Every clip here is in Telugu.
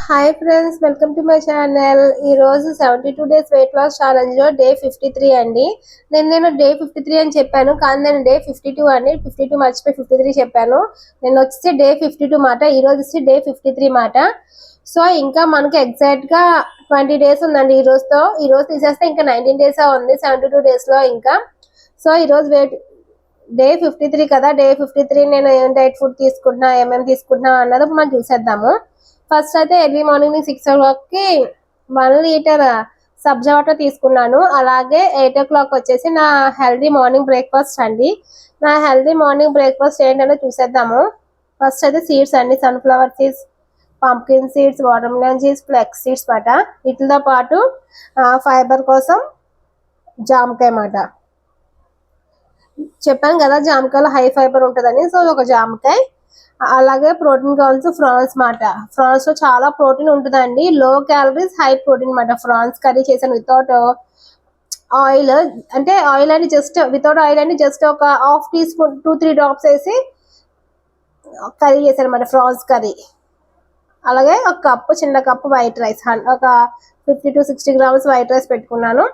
Hi friends, welcome to my channel. ఈరోజు 72 డేస్ వెయిట్ లాస్ ఛాలెంజ్లో డే 53 అండి. నేను డే 53 అని చెప్పాను, కానీ నేను డే 52 అండి. 52 మర్చిపోయి 53 చెప్పాను. నేను వచ్చేసి డే 52 మాట, ఈరోజు వచ్చి డే 53 మాట. సో ఇంకా మనకి ఎగ్జాక్ట్గా 20 డేస్ ఉందండి. ఈరోజు తీసేస్తే ఇంకా 19 డేస్ ఉంది 72 డేస్లో ఇంకా. సో ఈరోజు డే 53 కదా, డే 53 నేను ఏం డైట్ ఫుడ్ తీసుకుంటున్నా, ఏమేమి తీసుకుంటున్నా అన్నది మనం చూసేద్దాము. ఫస్ట్ అయితే ఎర్లీ మార్నింగ్ 6 o'clock 1 లీటర్ సబ్జా వాటర్ తీసుకున్నాను. అలాగే 8 o'clock వచ్చేసి నా హెల్దీ మార్నింగ్ బ్రేక్ఫాస్ట్ అండి. నా హెల్దీ మార్నింగ్ బ్రేక్ఫాస్ట్ ఏంటంటే చూసేద్దాము. ఫస్ట్ అయితే సీడ్స్ అండి, sunflower seeds, pumpkin seeds, water melon seeds, flex seeds మాట. వీటితో పాటు ఫైబర్ కోసం జామకాయ మాట. చెప్పాను కదా జామకాయలో హై ఫైబర్ ఉంటుందని, సో ఒక జామకాయ. అలాగే ప్రోటీన్ కావాల్సి ఫ్రాన్స్ మాట. ఫ్రాన్స్ లో చాలా ప్రోటీన్ ఉంటుందండి, లో క్యాలరీస్ హై ప్రోటీన్ మాట. ఫ్రాన్స్ కర్రీ చేశాను వితౌట్ ఆయిల్, అంటే ఆయిల్ అని జస్ట్ వితౌట్ ఆయిల్ అని జస్ట్ ఒక హాఫ్ టీ స్పూన్ 2-3 డ్రాప్స్ వేసి కర్రీ చేశాను అనమాట, ఫ్రాన్స్ కర్రీ. అలాగే ఒక కప్పు, చిన్న కప్పు వైట్ రైస్, ఒక 50-60 grams వైట్ రైస్ పెట్టుకున్నాను.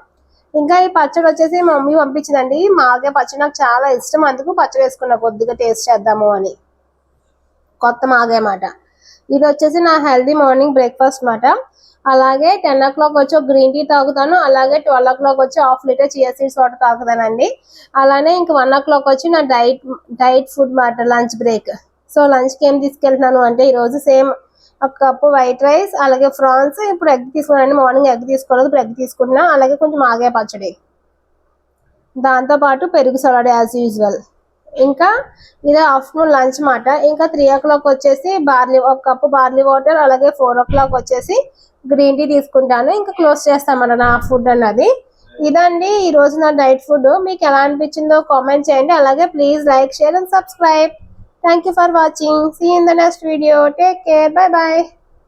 ఇంకా ఈ పచ్చడి వచ్చేసి మా మమ్మీ పంపించిందండి. మాగే పచ్చడి నాకు చాలా ఇష్టం, అందుకు పచ్చడి వేసుకున్నా కొద్దిగా టేస్ట్ చేద్దాము అని. కొత్త మాగే మాట. ఇది వచ్చేసి నా హెల్దీ మార్నింగ్ బ్రేక్ఫాస్ట్ మాట. అలాగే 10 o'clock వచ్చి ఒక గ్రీన్ టీ తాగుతాను. అలాగే 12 o'clock వచ్చి 1/2 liter చియా సీడ్స్ వాటర్ తాగుతానండి. అలానే ఇంక 1 o'clock వచ్చి నా డైట్ ఫుడ్ మాట, లంచ్ బ్రేక్. సో లంచ్కి ఏం తీసుకెళ్తున్నాను అంటే ఈరోజు సేమ్ ఒక కప్పు వైట్ రైస్, అలాగే ఫ్రాన్స్. ఇప్పుడు ఎగ్ తీసుకున్నాను, మార్నింగ్ ఎగ్ తీసుకోలేదు, ఇప్పుడు ఎగ్ తీసుకుంటున్నా. అలాగే కొంచెం ఆగే పచ్చడి, దాంతోపాటు పెరుగు సలాడ్ యాజ్ యూజువల్. ఇంకా ఇదే ఆఫ్టర్నూన్ లంచ్ మాట. ఇంకా 3 o'clock వచ్చేసి ఒక కప్పు బార్లీ వాటర్, అలాగే 4 o'clock వచ్చేసి గ్రీన్ టీ తీసుకుంటాను. ఇంకా క్లోజ్ చేస్తామన్న నా ఫుడ్ అన్నది. ఇదండి ఈ రోజు నా డైట్ ఫుడ్. మీకు ఎలా అనిపించిందో కామెంట్ చేయండి. అలాగే please like, share and subscribe. Thank you for watching. See in the next video. Take care. Bye bye.